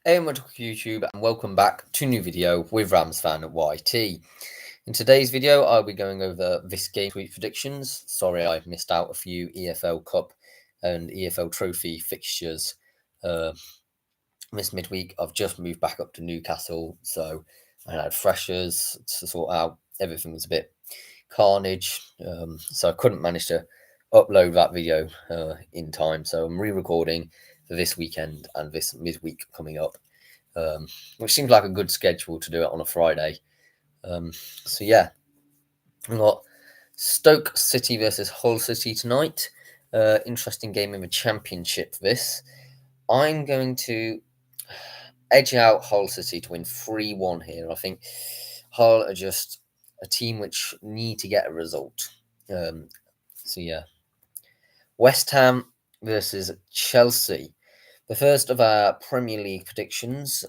Hey, welcome to YouTube and welcome back to a new video with Rams fan YT. In today's video, I'll be going over this game week predictions. Sorry, I missed out a few EFL Cup and EFL Trophy fixtures this midweek. I've just moved back up to Newcastle, so I had freshers to sort out. Everything was a bit carnage, so I couldn't manage to upload that video in time. So I'm re-recording for this weekend and this midweek coming up, which seems like a good schedule to do it on a Friday. So yeah, we've got Stoke City versus Hull City tonight. Interesting game in the Championship. This I'm going to edge out Hull City to win 3-1 here. I think Hull are just a team which need to get a result. So yeah, West Ham versus Chelsea. The first of our Premier League predictions.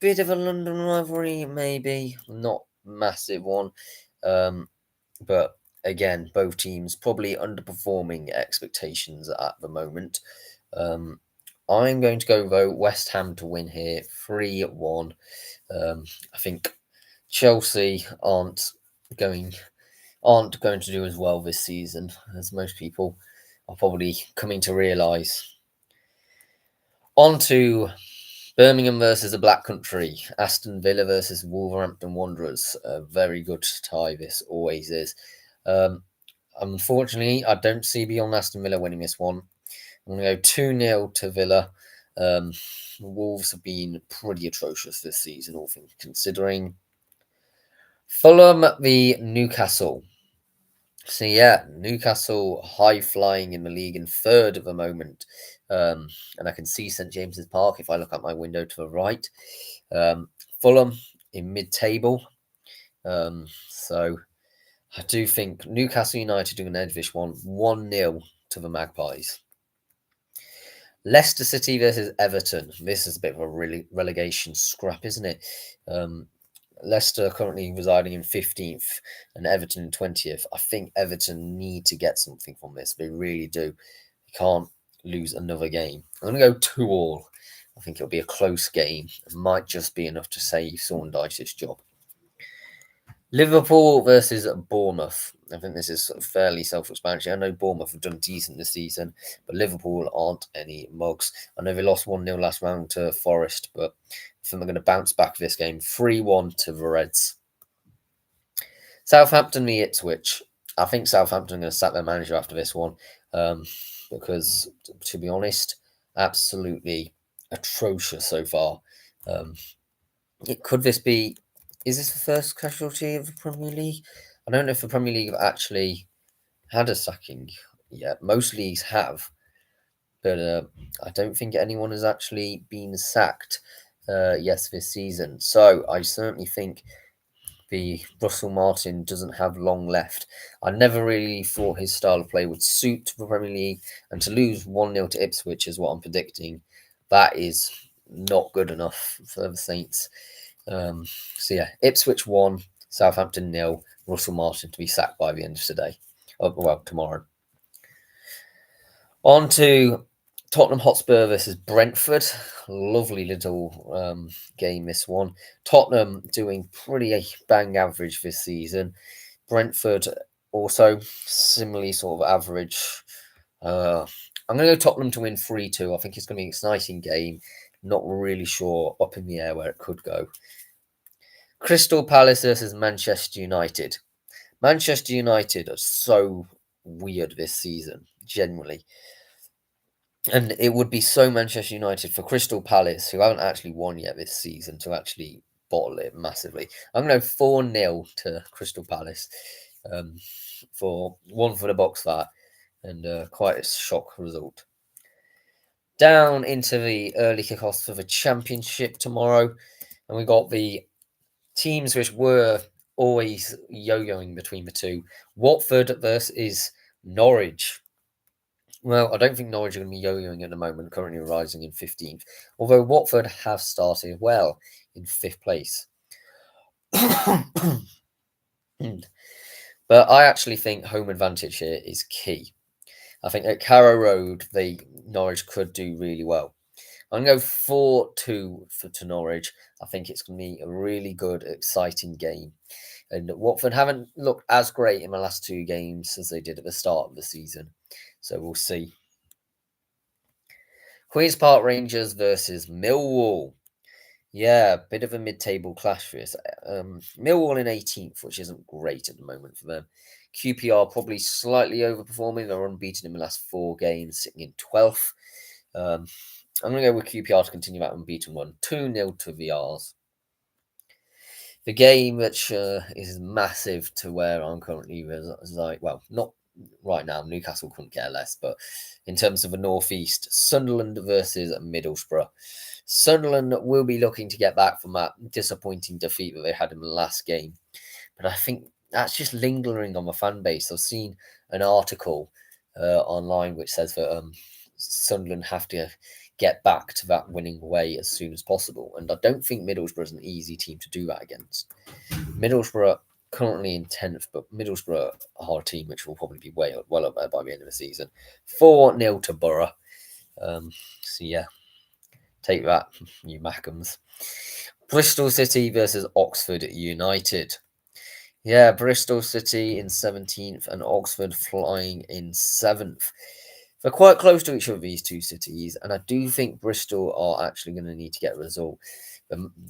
Bit of a London rivalry, maybe. Not massive one. But again, both teams probably underperforming expectations at the moment. I'm going to go vote West Ham to win here, 3-1. I think Chelsea aren't going to do as well this season as most people are probably coming to realise. On to Birmingham versus the Black Country. Aston Villa versus Wolverhampton Wanderers. A very good tie this always is. Unfortunately, I don't see beyond Aston Villa winning this one. I'm going to go 2-0 to Villa. Wolves have been pretty atrocious this season, all things considering. Fulham v Newcastle. So yeah, Newcastle high flying in the league in third at the moment. And I can see St James's Park if I look out my window to the right. Fulham in mid-table. So I do think Newcastle United are going to edge this one 1-0 to the Magpies. Leicester City versus Everton. This is a bit of a relegation scrap, isn't it? Leicester currently residing in 15th and Everton in 20th. I think Everton need to get something from this. They really do. They can't lose another game. I'm going to go 2-2. I think it'll be a close game. It might just be enough to save Thorndyce's job. Liverpool versus Bournemouth. I think this is fairly self-explanatory. I know Bournemouth have done decent this season, but Liverpool aren't any mugs. I know they lost 1-0 last round to Forest, but I think they're going to bounce back this game. 3-1 to the Reds. Southampton v Ipswich. I think Southampton are going to sack their manager after this one, because, to be honest, absolutely atrocious so far. Could this be... Is this the first casualty of the Premier League? I don't know if the Premier League have actually had a sacking yet. Most leagues have, but I don't think anyone has actually been sacked this season. So I certainly think the Russell Martin doesn't have long left. I never really thought his style of play would suit the Premier League, and to lose 1-0 to Ipswich is what I'm predicting. That is not good enough for the Saints. So yeah, Ipswich 1, Southampton 0, Russell Martin to be sacked by the end of today. Tomorrow. On to Tottenham Hotspur versus Brentford. Lovely little game, this one. Tottenham doing pretty bang average this season. Brentford also similarly sort of average. I'm going to go Tottenham to win 3-2. I think it's going to be an exciting game. Not really sure, up in the air where it could go. Crystal Palace versus Manchester United. Manchester United are so weird this season, generally. And it would be so Manchester United for Crystal Palace, who haven't actually won yet this season, to actually bottle it massively. I'm going to go 4-0 to Crystal Palace for one for the box that, and quite a shock result. Down into the early kickoffs for the Championship tomorrow, and we got the teams which were always yo-yoing between the two. Watford versus Norwich. Well, I don't think Norwich are going to be yo-yoing at the moment, currently rising in 15th. Although Watford have started well in 5th place. But I actually think home advantage here is key. I think at Carrow Road, Norwich could do really well. I'm going to go 4-2 to Norwich. I think it's going to be a really good, exciting game. And Watford haven't looked as great in the last 2 games as they did at the start of the season. So we'll see. Queen's Park Rangers versus Millwall. Yeah, bit of a mid-table clash for us. Millwall in 18th, which isn't great at the moment for them. QPR probably slightly overperforming. They're unbeaten in the last 4 games, sitting in 12th. I'm going to go with QPR to continue that unbeaten one. 2-0 to the R's. The game which is massive to where I'm currently like, well, not right now. Newcastle couldn't care less, but in terms of the northeast, Sunderland versus Middlesbrough. Sunderland will be looking to get back from that disappointing defeat that they had in the last game, but I think that's just lingering on the fan base. I've seen an article online which says that Sunderland have to get back to that winning way as soon as possible, and I don't think Middlesbrough is an easy team to do that against. Middlesbrough currently in 10th, but Middlesbrough are a team which will probably be well up there by the end of the season. 4-0 to Borough. So yeah, take that, you Mackhams. Bristol City versus Oxford United. Yeah, Bristol City in 17th and Oxford flying in 7th. They're quite close to each other, these 2 cities, and I do think Bristol are actually going to need to get a result.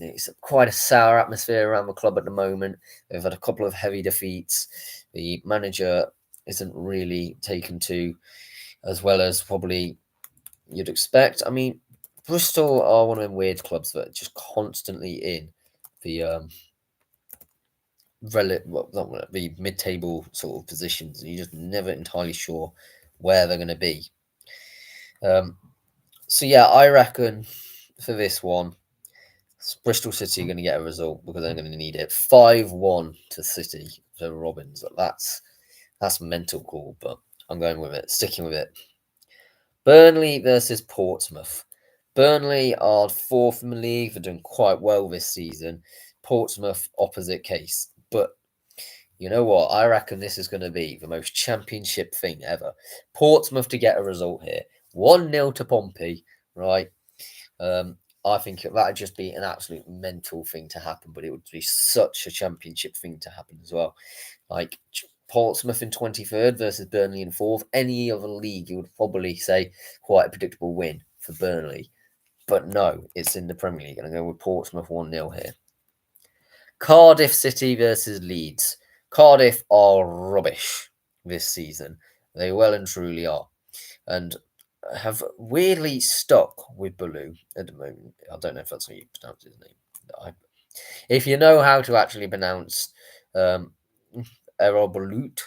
It's quite a sour atmosphere around the club at the moment. They've had a couple of heavy defeats. The manager isn't really taken to as well as probably you'd expect. I mean, Bristol are one of them weird clubs that are just constantly in the the mid-table sort of positions, and you're just never entirely sure where they're going to be. So yeah, I reckon for this one, Bristol City are going to get a result because they're going to need it. 5-1 to City for Robins. That's mental call, but I'm going with it, sticking with it. Burnley versus Portsmouth. Burnley are 4th in the league. They're doing quite well this season. Portsmouth, opposite case. But you know what? I reckon this is going to be the most championship thing ever. Portsmouth to get a result here. 1-0 to Pompey, right? I think that would just be an absolute mental thing to happen, but it would be such a championship thing to happen as well. Like Portsmouth in 23rd versus Burnley in 4th. Any other league, you would probably say quite a predictable win for Burnley. But no, it's in the Premier League. I'm going to go with Portsmouth 1-0 here. Cardiff City versus Leeds. Cardiff are rubbish this season. They well and truly are. And have weirdly stuck with Baloo at the moment. I don't know if that's how you pronounce his name. If you know how to actually pronounce Errol Balut,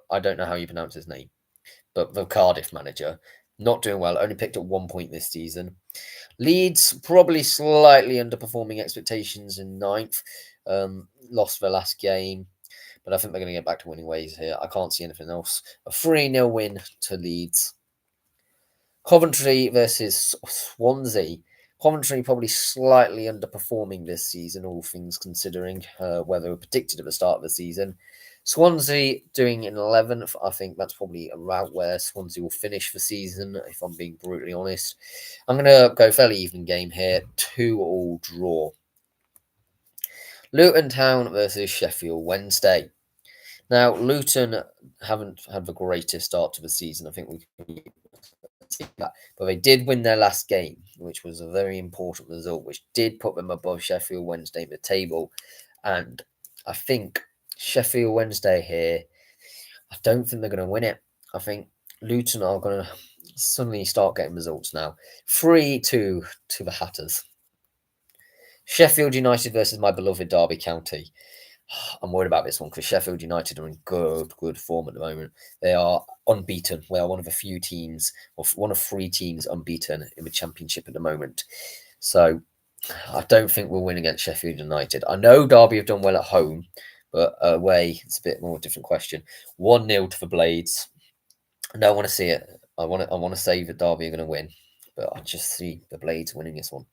I don't know how you pronounce his name, but the Cardiff manager, not doing well, only picked up 1 point this season. Leeds, probably slightly underperforming expectations in 9th, lost their last game, but I think they're going to get back to winning ways here. I can't see anything else. A 3-0 win to Leeds. Coventry versus Swansea. Coventry probably slightly underperforming this season, all things considering where they were predicted at the start of the season. Swansea doing in 11th. I think that's probably around where Swansea will finish the season, if I'm being brutally honest. I'm going to go fairly even game here. 2-2 draw. Luton Town versus Sheffield Wednesday. Now, Luton haven't had the greatest start to the season. I think we can see that. But they did win their last game, which was a very important result, which did put them above Sheffield Wednesday in the table. And I think Sheffield Wednesday here, I don't think they're going to win it. I think Luton are going to suddenly start getting results now. 3-2 to the Hatters. Sheffield United versus my beloved Derby County. I'm worried about this one because Sheffield United are in good form at the moment. They are unbeaten. We are one of a few teams, or one of 3 teams unbeaten in the Championship at the moment. So I don't think we'll win against Sheffield United. I know Derby have done well at home, but away, it's a bit more different question. 1-0 to the Blades. I don't want to see it. I want to say that Derby are going to win, but I just see the Blades winning this one.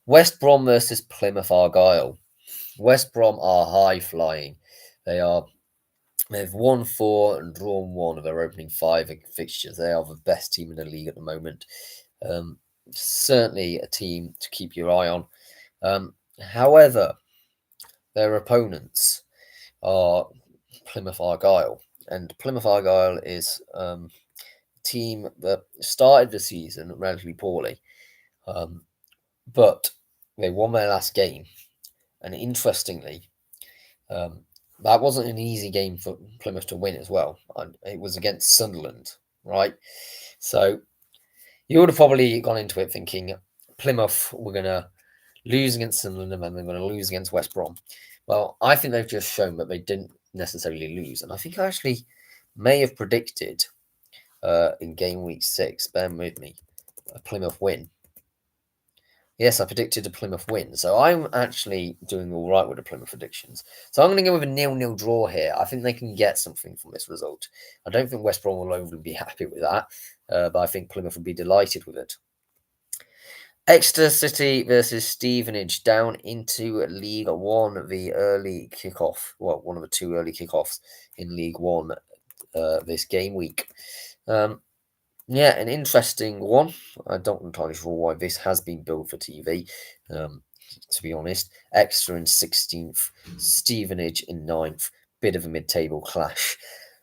West Brom versus Plymouth Argyle. West Brom are high flying. They've won 4 and drawn 1 of their opening 5 fixtures. They are the best team in the league at the moment. certainly a team to keep your eye on. However, their opponents are Plymouth Argyle, and Plymouth Argyle is a team that started the season relatively poorly, but they won their last game, and interestingly, um, that wasn't an easy game for Plymouth to win as well. It was against Sunderland, right? So you would have probably gone into it thinking Plymouth were going to lose against Sunderland and then they're going to lose against West Brom. Well, I think they've just shown that they didn't necessarily lose. And I think I actually may have predicted in game week 6, bear with me, a Plymouth win. Yes, I predicted a Plymouth win. So I'm actually doing all right with the Plymouth predictions. So I'm going to go with a 0-0 draw here. I think they can get something from this result. I don't think West Brom will overly be happy with that, but I think Plymouth will be delighted with it. Exeter City versus Stevenage down into League One, the early kickoff. Well, one of the 2 early kickoffs in League One this game week. Yeah, an interesting one. I don't entirely sure why this has been billed for TV, to be honest. Exeter in 16th, Stevenage in 9th. Bit of a mid-table clash.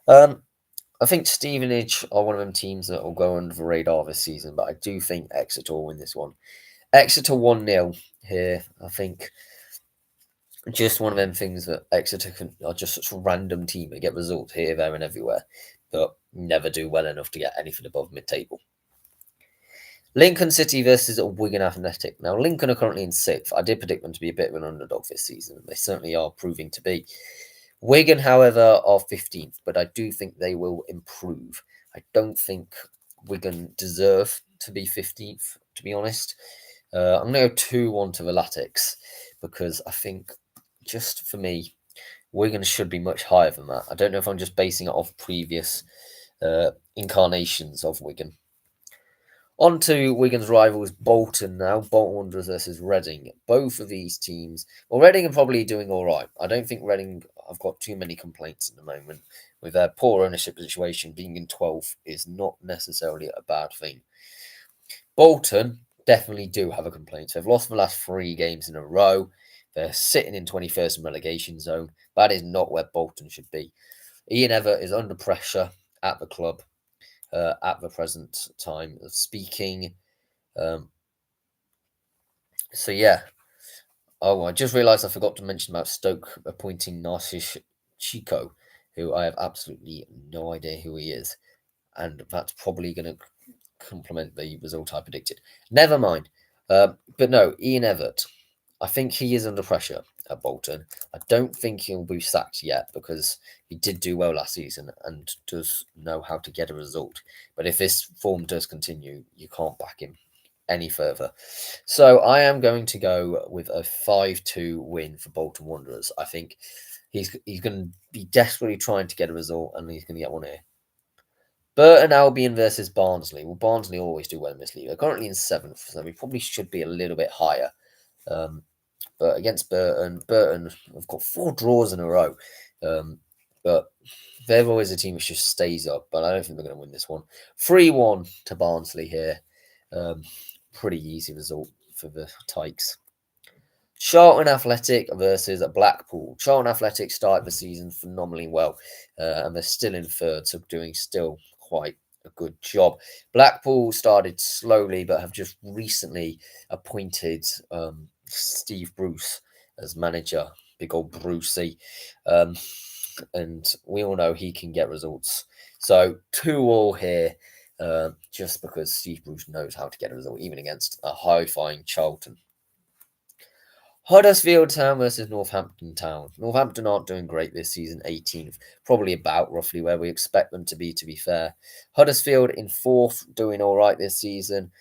I think Stevenage are one of them teams that will go under the radar this season, but I do think Exeter will win this one. Exeter 1-0 here. I think just one of them things that Exeter are just such a random team that get results here, there, and everywhere, but never do well enough to get anything above mid-table. Lincoln City versus Wigan Athletic. Now, Lincoln are currently in 6th. I did predict them to be a bit of an underdog this season. They certainly are proving to be. Wigan, however, are 15th, but I do think they will improve. I don't think Wigan deserve to be 15th, to be honest. I'm going to go 2-1 to the Latics because I think, just for me, Wigan should be much higher than that. I don't know if I'm just basing it off previous incarnations of Wigan. On to Wigan's rivals, Bolton now. Bolton Wanderers versus Reading. Both of these teams, well, Reading are probably doing all right. I don't think Reading have got too many complaints at the moment. With their poor ownership situation, being in 12th is not necessarily a bad thing. Bolton definitely do have a complaint. They've lost the last 3 games in a row. They're sitting in 21st in relegation zone. That is not where Bolton should be. Ian Evatt is under pressure at the club. At the present time of speaking. So yeah. Oh, I just realised I forgot to mention about Stoke appointing Narcis Chico, who I have absolutely no idea who he is. And that's probably going to complement the result I predicted. Never mind. But no, Ian Evatt. I think he is under pressure at Bolton. I don't think he'll be sacked yet because he did do well last season and does know how to get a result. But if this form does continue, you can't back him any further. So I am going to go with a 5-2 win for Bolton Wanderers. I think he's going to be desperately trying to get a result and he's going to get one here. Burton Albion versus Barnsley. Well, Barnsley always do well in this league. They're currently in 7th, so we probably should be a little bit higher. But against Burton have got 4 draws in a row. But they're always a team which just stays up. But I don't think they're going to win this one. 3-1 to Barnsley here. Pretty easy result for the Tykes. Charlton Athletic versus Blackpool. Charlton Athletic started the season phenomenally well. And they're still in 3rd, so doing still quite a good job. Blackpool started slowly, but have just recently appointed Steve Bruce as manager. Big old Brucey. And we all know he can get results. So 2-2 here, just because Steve Bruce knows how to get a result, even against a high-flying Charlton. Huddersfield Town versus Northampton Town. Northampton aren't doing great this season, 18th. Probably about roughly where we expect them to be fair. Huddersfield in 4th, doing all right this season.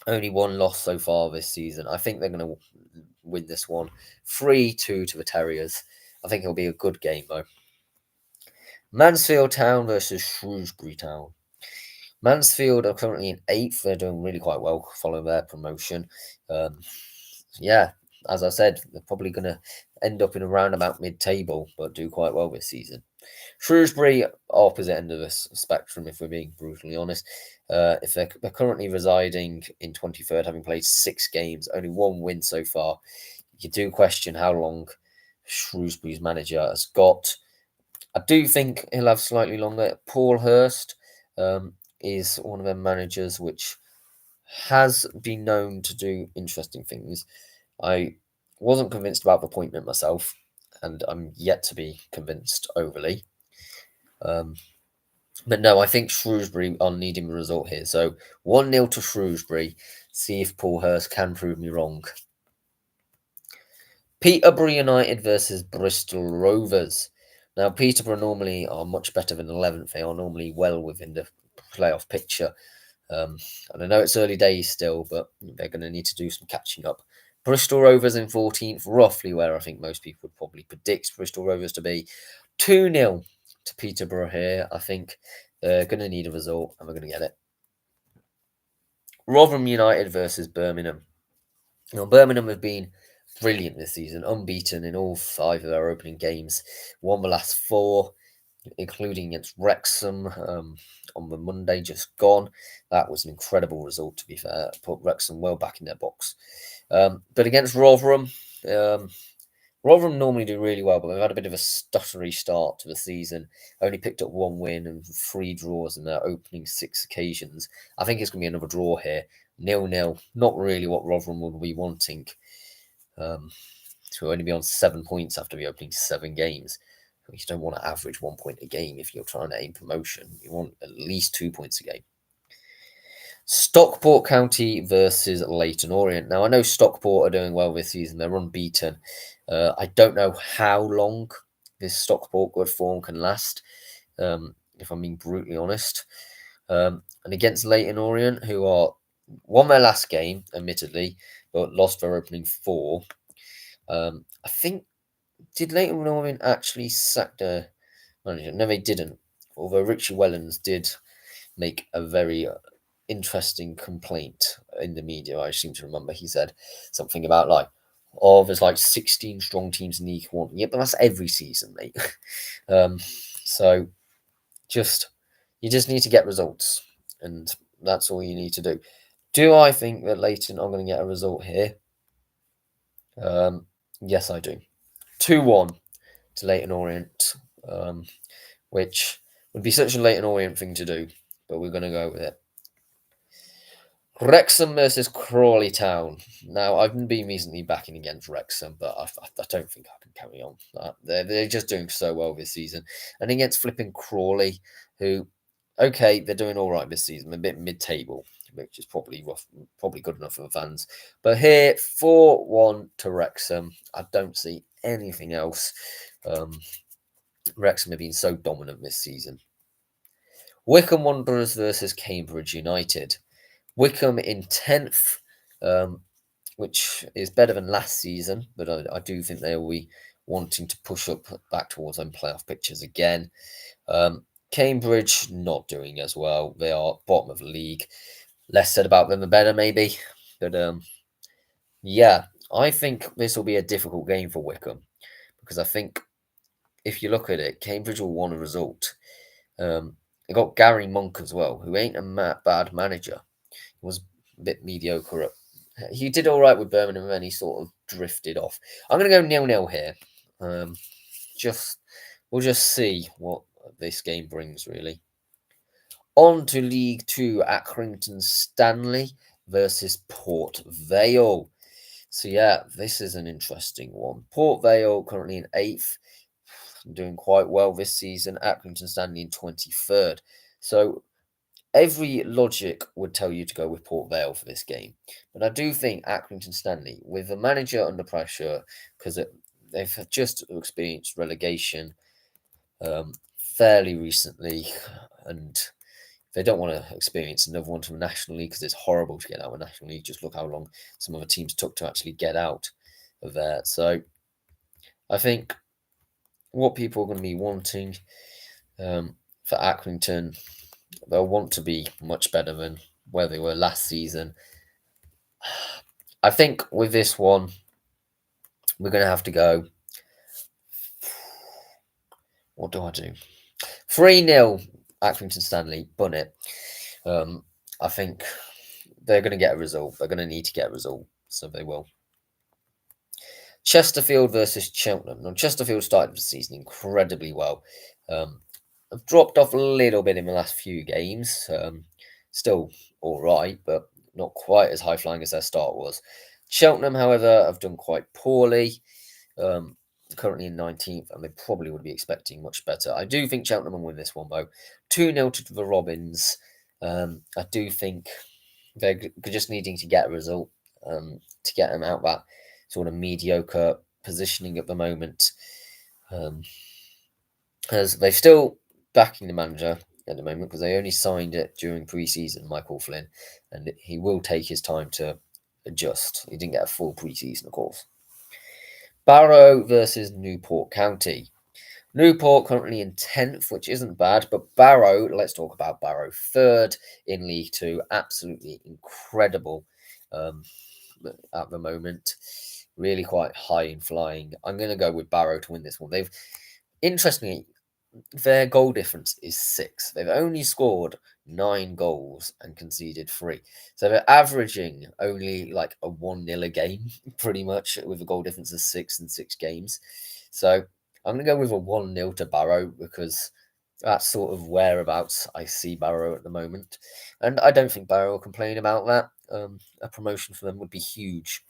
Only 1 loss so far this season. I think they're going to win this one. 3-2 to the Terriers. I think it'll be a good game, though. Mansfield Town versus Shrewsbury Town. Mansfield are currently in 8th. They're doing really quite well following their promotion. Yeah, as I said, they're probably going to end up in around about mid-table, but do quite well this season. Shrewsbury, opposite end of the spectrum, if we're being brutally honest. If they're currently residing in 23rd, having played 6 games, only 1 win so far, you do question how long Shrewsbury's manager has got. I do think he'll have slightly longer. Paul Hurst is one of their managers which has been known to do interesting things. I wasn't convinced about the appointment myself, and I'm yet to be convinced overly. But no, I think Shrewsbury are needing a result here. So 1-0 to Shrewsbury. See if Paul Hurst can prove me wrong. Peterborough United versus Bristol Rovers. Now, Peterborough normally are much better than 11th. They are normally well within the playoff picture. And I know it's early days still, but they're going to need to do some catching up. Bristol Rovers in 14th, roughly where I think most people would probably predict Bristol Rovers to be. 2-0 to Peterborough here. I think they're going to need a result, and we're going to get it. Rotherham United versus Birmingham. Now, Birmingham have been brilliant this season, unbeaten in all 5 of their opening games. Won the last 4, including against Wrexham on the Monday just gone. That was an incredible result, to be fair. Put Wrexham well back in their box. But against Rotherham, Rotherham normally do really well, but they've had a bit of a stuttery start to the season. Only picked up 1 win and 3 draws in their opening 6 occasions. I think it's going to be another draw here. 0-0. Not really what Rotherham would be wanting. To only be on 7 points after the opening 7 games. You don't want to average 1 point a game if you're trying to aim promotion. You want at least 2 points a game. Stockport County versus Leyton Orient. Now, I know Stockport are doing well this season. They're unbeaten. I don't know how long this Stockport good form can last, if I'm being brutally honest. And against Leyton Orient, who won their last game, admittedly, but lost their opening 4. I think, did Leyton Orient actually sack their manager? No, they didn't. Although Richie Wellens did make a very interesting complaint in the media. I seem to remember he said something about there's 16 strong teams in League One. Yeah, but that's every season, mate. So you just need to get results, and that's all you need to do. Do I think that Leyton are going to get a result here? Yes, I do. 2-1 to Leyton Orient, which would be such a Leyton Orient thing to do, but we're going to go with it. Wrexham versus Crawley Town. Now, I've been recently backing against Wrexham, but I don't think I can carry on. They're just doing so well this season. And against flipping Crawley, who, okay, they're doing all right this season, a bit mid-table, which is probably good enough for the fans. But here, 4-1 to Wrexham. I don't see anything else. Wrexham have been so dominant this season. Wycombe Wanderers versus Cambridge United. Wycombe in 10th, which is better than last season, but I do think they will be wanting to push up back towards them playoff pictures again. Cambridge not doing as well. They are bottom of the league. Less said about them, the better, maybe. But yeah, I think this will be a difficult game for Wycombe, because I think if you look at it, Cambridge will want a result. They got Gary Monk as well, who ain't a bad manager. He was a bit mediocre. He did all right with Birmingham, and then he sort of drifted off. I'm going to go 0-0 here. We'll just see what this game brings, really. On to League 2, Accrington Stanley versus Port Vale. So yeah, this is an interesting one. Port Vale currently in 8th, doing quite well this season. Accrington Stanley in 23rd. So every logic would tell you to go with Port Vale for this game. But I do think Accrington Stanley, with the manager under pressure, because they've just experienced relegation fairly recently, and they don't want to experience another one to the National League because it's horrible to get out of the National League. Just look how long some other teams took to actually get out of there. So I think what people are going to be wanting for Accrington, they'll want to be much better than where they were last season. I think with this one, we're going to have to go. What do I do? 3-0 Accrington Stanley, bun it. I think they're going to get a result. They're going to need to get a result, so they will. Chesterfield versus Cheltenham. Now, Chesterfield started the season incredibly well. Have dropped off a little bit in the last few games. Still all right, but not quite as high flying as their start was. Cheltenham, however, have done quite poorly. Currently in 19th, and they probably would be expecting much better. I do think Cheltenham will win this one, though. 2-0 to the Robins. I do think they're just needing to get a result to get them out that sort of mediocre positioning at the moment. As they're still backing the manager at the moment because they only signed it during pre-season, Michael Flynn, and he will take his time to adjust. He didn't get a full pre-season, of course. Barrow versus Newport County. Newport currently in 10th, which isn't bad, but Barrow, let's talk about Barrow, 3rd in League 2, absolutely incredible at the moment, really quite high in flying. I'm going to go with Barrow to win this one. Interestingly, their goal difference is 6. They've only scored 9 goals and conceded 3. So they're averaging only like a 1-0 a game, pretty much, with a goal difference of 6 in 6 games. So I'm going to go with a 1-0 to Barrow because that's sort of whereabouts I see Barrow at the moment. And I don't think Barrow will complain about that. A promotion for them would be huge.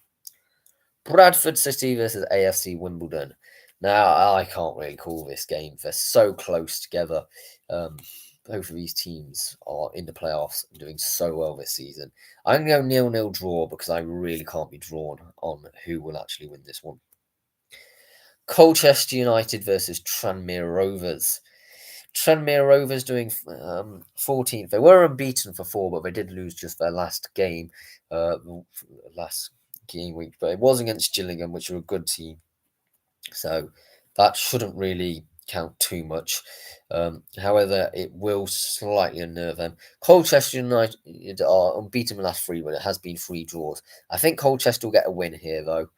Bradford City versus AFC Wimbledon. Now, I can't really call this game. They're so close together. Both of these teams are in the playoffs and doing so well this season. I'm going to go 0-0 draw because I really can't be drawn on who will actually win this one. Colchester United versus Tranmere Rovers. Tranmere Rovers doing 14th. They were unbeaten for 4, but they did lose just their last game, last game week. But it was against Gillingham, which are a good team. So that shouldn't really count too much. However, it will slightly unnerve them. Colchester United are unbeaten in the last 3, but it has been 3 draws. I think Colchester will get a win here, though.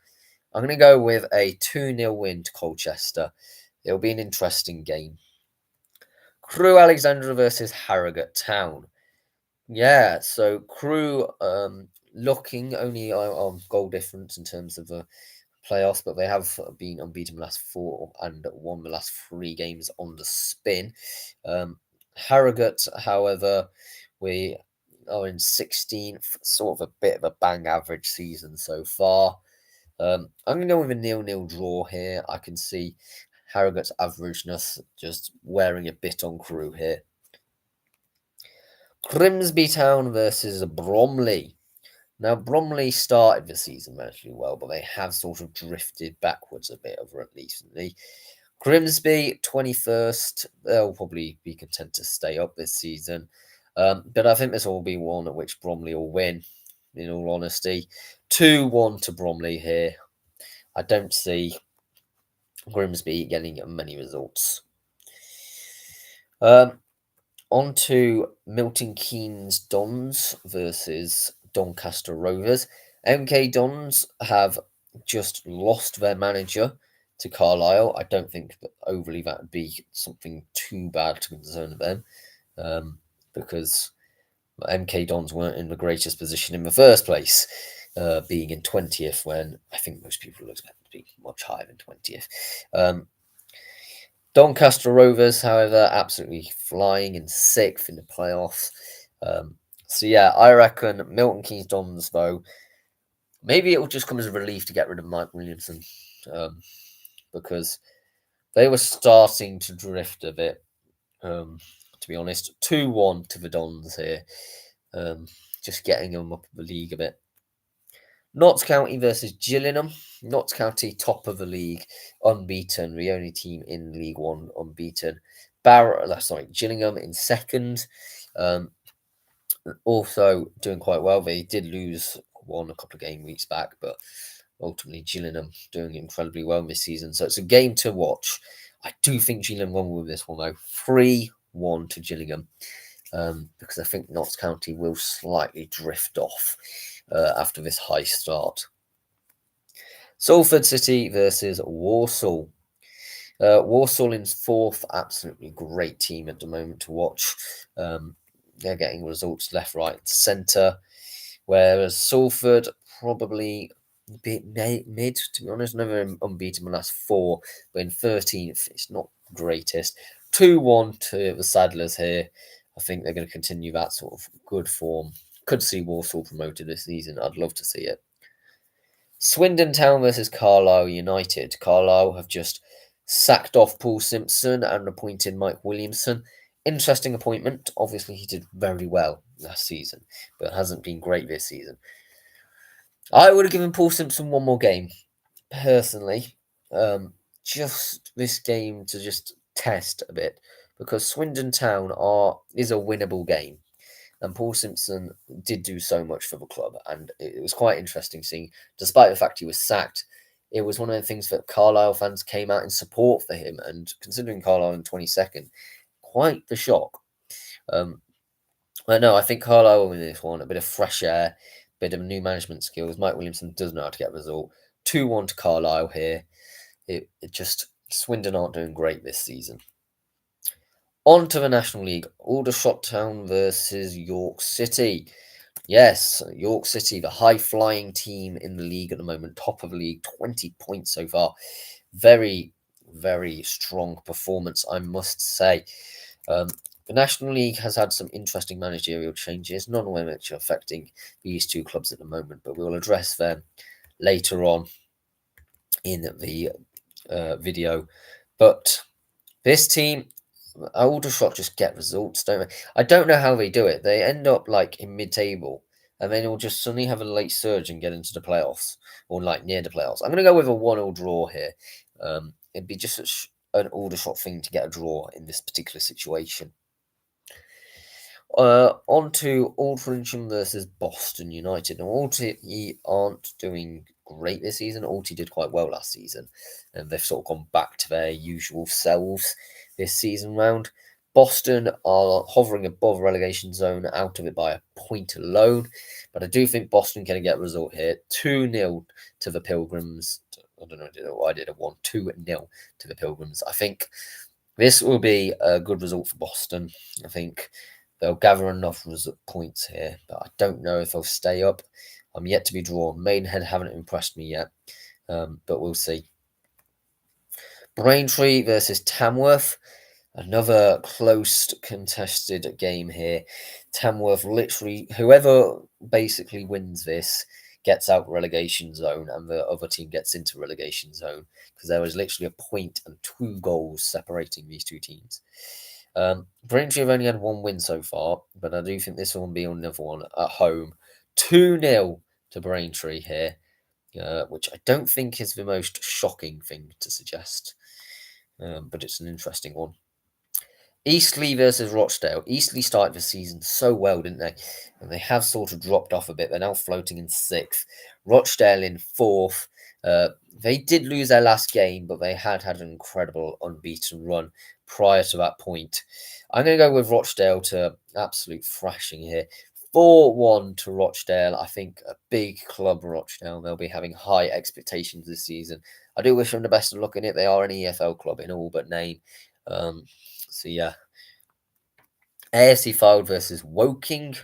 I'm going to go with a 2-0 win to Colchester. It'll be an interesting game. Crewe Alexandra versus Harrogate Town. Yeah, so Crewe looking only on goal difference in terms of the playoffs, but they have been unbeaten the last 4 and won the last 3 games on the spin. Harrogate, however, we are in 16th, sort of a bit of a bang average season so far. I'm going to go with a 0-0 draw here. I can see Harrogate's averageness just wearing a bit on Crewe here. Grimsby Town versus Bromley. Now, Bromley started the season relatively well, but they have sort of drifted backwards a bit over recently. Grimsby, 21st, they'll probably be content to stay up this season. But I think this will be one at which Bromley will win, in all honesty. 2-1 to Bromley here. I don't see Grimsby getting many results. On to Milton Keynes Dons versus Doncaster Rovers. MK Dons have just lost their manager to Carlisle. I don't think that overly that would be something too bad to concern them because MK Dons weren't in the greatest position in the first place, being in 20th when I think most people would expect to be much higher than 20th. Doncaster Rovers, however, absolutely flying in 6th in the playoffs. So yeah, I reckon Milton Keynes Dons, though, maybe it will just come as a relief to get rid of Mike Williamson because they were starting to drift a bit, to be honest. 2-1 to the Dons here, just getting them up the league a bit. Notts County versus Gillingham. Notts County, top of the league, unbeaten, the only team in League One unbeaten. Gillingham in 2nd. Also doing quite well. They did lose one a couple of game weeks back, but ultimately Gillingham doing incredibly well this season. So it's a game to watch. I do think Gillingham won with this one, though. 3-1 to Gillingham. Because I think Notts County will slightly drift off after this high start. Salford City versus Walsall. Walsall in 4th, absolutely great team at the moment to watch. they're getting results left, right, and centre. Whereas Salford probably a bit mid, to be honest. Never unbeaten in the last 4, but in 13th, it's not the greatest. 2-1 to the Saddlers here. I think they're going to continue that sort of good form. Could see Walsall promoted this season. I'd love to see it. Swindon Town versus Carlisle United. Carlisle have just sacked off Paul Simpson and appointed Mike Williamson. Interesting appointment. Obviously, he did very well last season, but hasn't been great this season. I would have given Paul Simpson one more game, personally. Just this game to just test a bit, because Swindon Town is a winnable game. And Paul Simpson did do so much for the club, and it was quite interesting seeing, despite the fact he was sacked, it was one of the things that Carlisle fans came out in support for him, and considering Carlisle in 22nd, quite the shock. I think Carlisle will win this one, a bit of fresh air, bit of new management skills. Mike Williamson does know how to get a result. 2-1 to Carlisle here. It just, Swindon aren't doing great this season. On to the National League. Aldershot Town versus York City. Yes, York City, the high-flying team in the league at the moment. Top of the league, 20 points so far. Very, very strong performance, I must say. The National League has had some interesting managerial changes, none of which are affecting these two clubs at the moment, but we will address them later on in the video. But this team, Aldershot just get results, don't they? I don't know how they do it. They end up like in mid-table, and then they'll just suddenly have a late surge and get into the playoffs, or like near the playoffs. I'm going to go with a 1-1 draw here. It'd be just an Aldershot thing to get a draw in this particular situation. On to Altrincham versus Boston United. Now, Alty aren't doing great this season. Alty did quite well last season, and they've sort of gone back to their usual selves this season round. Boston are hovering above relegation zone, out of it by a point alone, but I do think Boston can get a result here. 2-0 to the Pilgrims. I don't know why I did a 2-0 to the Pilgrims. I think this will be a good result for Boston. I think they'll gather enough points here, but I don't know if they'll stay up. I'm yet to be drawn. Maidenhead haven't impressed me yet, but we'll see. Braintree versus Tamworth. Another close contested game here. Tamworth literally, whoever basically wins this gets out relegation zone, and the other team gets into relegation zone, because there was literally a point and 2 goals separating these two teams. Braintree have only had 1 win so far, but I do think this will be another one at home. 2-0 to Braintree here, which I don't think is the most shocking thing to suggest, but it's an interesting one. Eastleigh versus Rochdale. Eastleigh started the season so well, didn't they? And they have sort of dropped off a bit. They're now floating in 6th. Rochdale in 4th. They did lose their last game, but they had an incredible unbeaten run prior to that point. I'm going to go with Rochdale to absolute thrashing here. 4-1 to Rochdale. I think a big club, Rochdale. They'll be having high expectations this season. I do wish them the best of luck in it. They are an EFL club in all but name. So yeah. AFC Fylde versus Woking.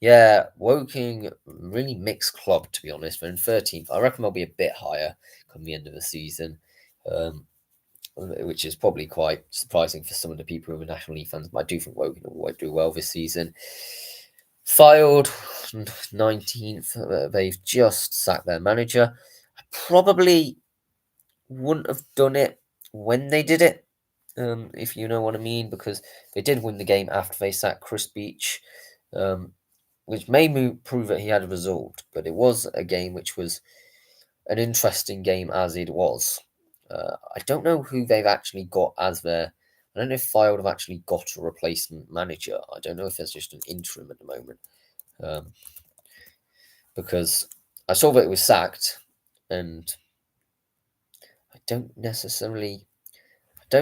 Yeah, Woking, really mixed club, to be honest. They're in 13th. I reckon they'll be a bit higher come the end of the season, which is probably quite surprising for some of the people who are National League fans. But I do think Woking will do well this season. Fylde, 19th. They've just sacked their manager. I probably wouldn't have done it when they did it, if you know what I mean, because they did win the game after they sacked Chris Beach, which may prove that he had a result, but it was a game which was an interesting game as it was. I don't know who they've actually got as their... I don't know if Fylde have actually got a replacement manager. I don't know if there's just an interim at the moment. Because I saw that it was sacked, and I don't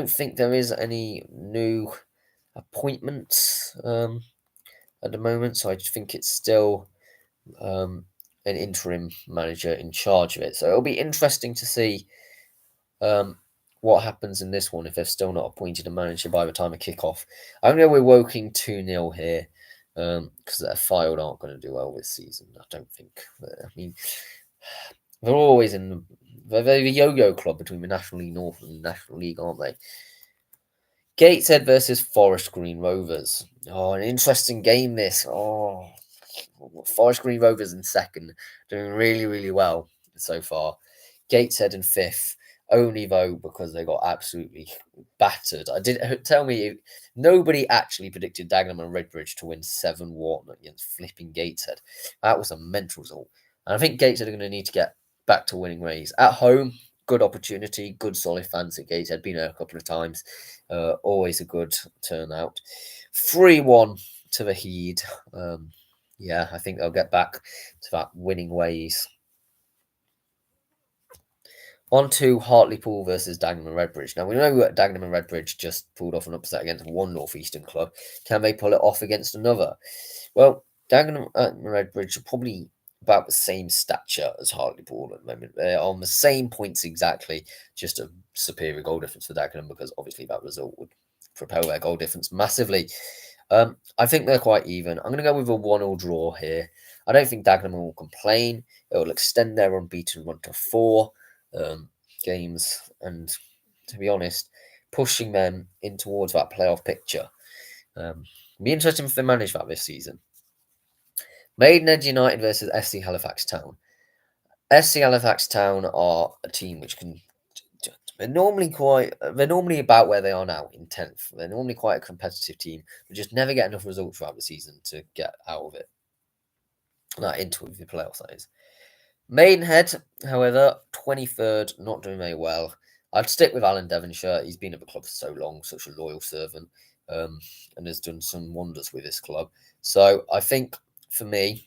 think there is any new appointments at the moment, so I think it's still an interim manager in charge of it. So it'll be interesting to see what happens in this one if they've still not appointed a manager by the time of kickoff. I'm going to go with Woking 2-0 here. because their Fylde aren't going to do well this season. I don't think. I mean, they're always in. They're the yo-yo club between the National League North and the National League, aren't they? Gateshead versus Forest Green Rovers. Oh, an interesting game this. Oh, Forest Green Rovers in second, doing really, really well so far. Gateshead in fifth, only though because they got absolutely battered. I did tell me nobody actually predicted Dagenham and Redbridge to win 7-1 against flipping Gateshead. That was a mental result. And I think Gateshead are going to need to get back to winning ways. At home, good opportunity, good solid fans at Gateshead. Been there a couple of times. Always a good turnout. 3-1 to the Heed. Yeah, I think they'll get back to that winning ways. On to Hartlepool versus Dagenham and Redbridge. Now, we know that Dagenham and Redbridge just pulled off an upset against one North Eastern club. Can they pull it off against another? Well, Dagenham and Redbridge are probably about the same stature as Hartlepool at the moment. They're on the same points exactly, just a superior goal difference for Dagenham because obviously that result would propel their goal difference massively. I think they're quite even. I'm going to go with a 1-1 draw here. I don't think Dagenham will complain. It will extend their unbeaten run to 4 games, and to be honest, pushing them in towards that playoff picture. Be interesting if they manage that this season. Maidenhead United versus SC Halifax Town. SC Halifax Town are a team which can. They're normally about where they are now in 10th. They're normally quite a competitive team, but just never get enough results throughout the season to get out of it. Into the playoffs, that is. Maidenhead, however, 23rd, not doing very well. I'd stick with Alan Devonshire. He's been at the club for so long, such a loyal servant, and has done some wonders with this club. So I think, for me,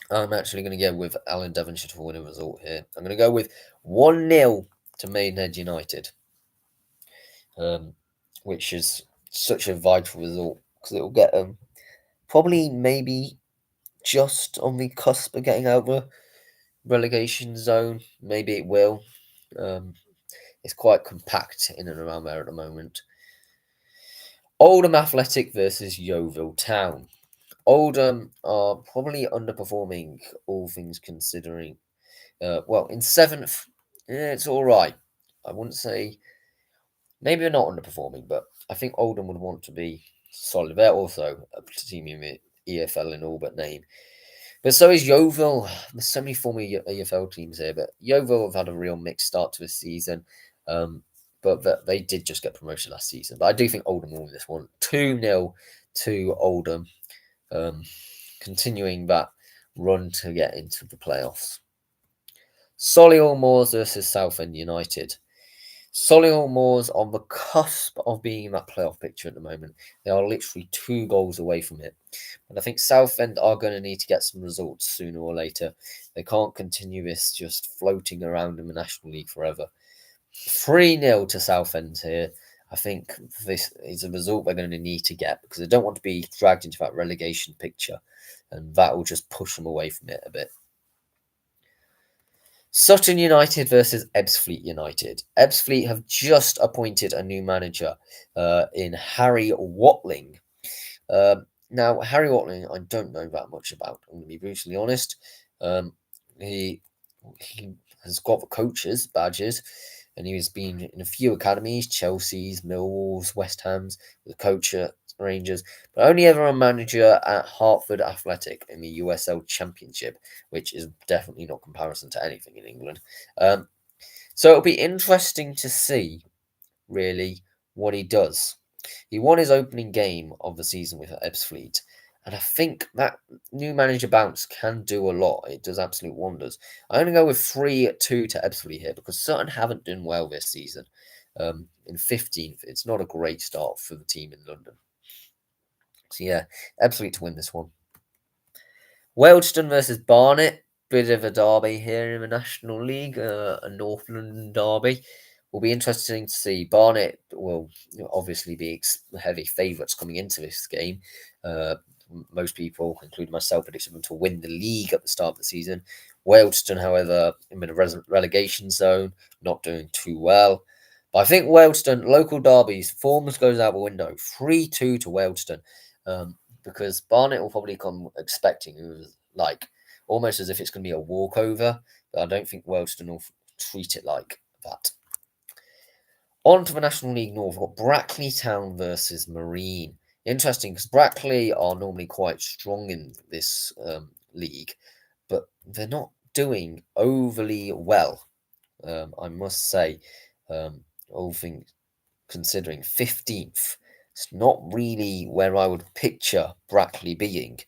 I'm actually going to go with Alan Devonshire to win a result here. I'm going to go with 1-0 to Maidenhead United, which is such a vital result because it will get them probably maybe just on the cusp of getting out of the relegation zone. Maybe it will. It's quite compact in and around there at the moment. Oldham Athletic versus Yeovil Town. Oldham are probably underperforming, all things considering. Well, in 7th, it's all right. I wouldn't say. Maybe they're not underperforming, but I think Oldham would want to be solid. They're also a team in the EFL in all but name. But so is Yeovil. There's so many former EFL teams here, but Yeovil have had a real mixed start to the season. But they did just get promotion last season. But I do think Oldham will win this one. 2-0 to Oldham, continuing that run to get into the playoffs. Solihull Moors versus Southend United. Solihull Moors on the cusp of being in that playoff picture at the moment. They are literally 2 goals away from it. And I think Southend are going to need to get some results sooner or later. They can't continue this just floating around in the National League forever. 3-0 to Southend here. I think this is a result they're going to need to get because they don't want to be dragged into that relegation picture. And that will just push them away from it a bit. Sutton United versus Ebbsfleet United. Ebbsfleet have just appointed a new manager in Harry Watling. Now, Harry Watling, I don't know that much about. I'm going to be brutally honest. He has got the coaches badges, and he's been in a few academies: Chelsea's, Millwall's, West Ham's, the coach at Rangers, but only ever a manager at Hartford Athletic in the USL Championship, which is definitely not comparison to anything in England. So it'll be interesting to see, really, what he does. He won his opening game of the season with Ebbsfleet, and I think that new manager bounce can do a lot. It does absolute wonders. I'm going to go with 3-2 to Ebbsfleet here because Sutton haven't done well this season. In 15th, it's not a great start for the team in London. So yeah, Ebbsfleet to win this one. Wealdstone versus Barnet. Bit of a derby here in the National League, a North London derby. Will be interesting to see. Barnet will obviously be heavy favourites coming into this game. Most people, including myself, predicted them to win the league at the start of the season. Wealdstone, however, in a relegation zone, not doing too well. But I think Wealdstone, local derbies, forms goes out the window. 3-2 to Wealdstone. because Barnet will probably come expecting like almost as if it's going to be a walkover, but I don't think Wellston will treat it like that. On to the National League North, we've got Brackley Town versus Marine. Interesting, because Brackley are normally quite strong in this league, but they're not doing overly well, I must say. All things considering, 15th. It's not really where I would picture Brackley being,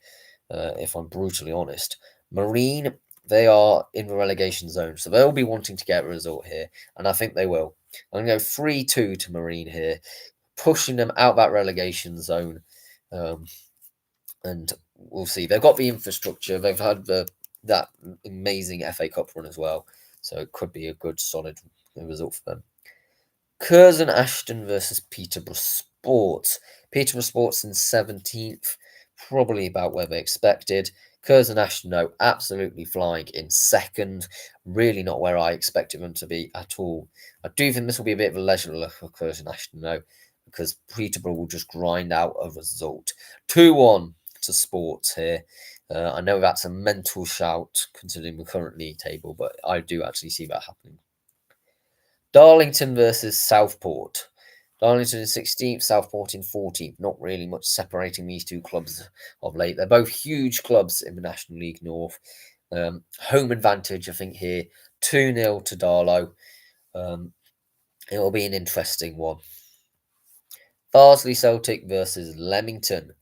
if I'm brutally honest. Marine, they are in the relegation zone, so they'll be wanting to get a result here, and I think they will. I'm going to go 3-2 to Marine here, pushing them out that relegation zone, and we'll see. They've got the infrastructure. They've had that amazing FA Cup run as well, so it could be a good, solid result for them. Curzon Ashton versus Peterborough Sports. Peterborough Sports in 17th, probably about where they expected. Curzon Ashton, no, absolutely flying in second. Really not where I expected them to be at all. I do think this will be a bit of a leisure look for Curzon Ashton, though, because Peterborough will just grind out a result. 2-1 to Sports here. I know that's a mental shout considering the current league table, but I do actually see that happening. Darlington versus Southport. Darlington in 16th, Southport in 14th. Not really much separating these two clubs of late. They're both huge clubs in the National League North. Home advantage, I think, here. 2-0 to Darlow. It'll be an interesting one. Farsley Celtic versus Leamington.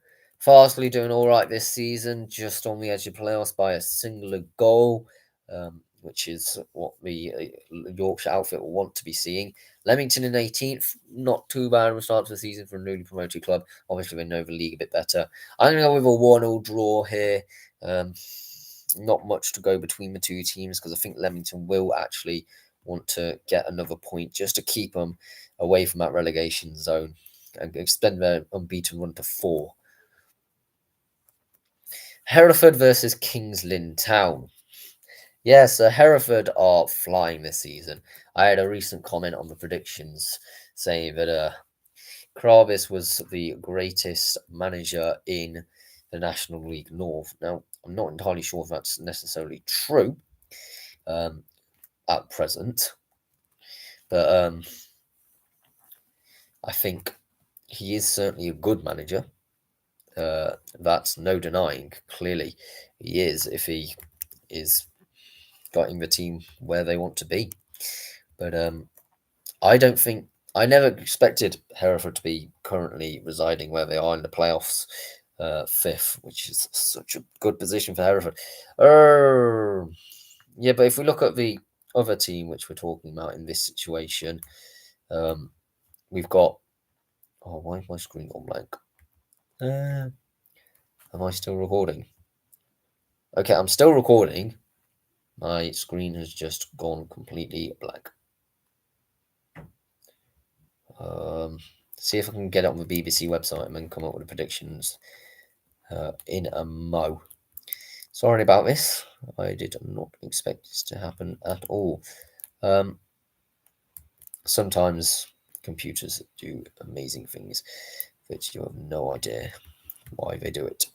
Farsley doing all right this season, just on the edge of playoffs by a singular goal, which is what the Yorkshire outfit will want to be seeing. Leamington in 18th, not too bad at the start of the season for a newly promoted club. Obviously, they know the league a bit better. I'm going to go with a 1-0 draw here. Not much to go between the two teams because I think Leamington will actually want to get another point just to keep them away from that relegation zone and extend their unbeaten run to 4. Hereford versus Kings Lynn Town. Yes, Hereford are flying this season. I had a recent comment on the predictions saying that Kravis was the greatest manager in the National League North. Now, I'm not entirely sure if that's necessarily true at present, but I think he is certainly a good manager. That's no denying. Clearly, he is if he is getting the team where they want to be. But I never expected Hereford to be currently residing where they are in the playoffs, 5th, which is such a good position for Hereford. Yeah, but if we look at the other team which we're talking about in this situation, we've got. Oh, why is my screen gone blank? Am I still recording? Okay, I'm still recording. My screen has just gone completely blank. See if I can get it on the BBC website and then come up with the predictions in a mo. Sorry about this. I did not expect this to happen at all. Sometimes computers do amazing things that you have no idea why they do it.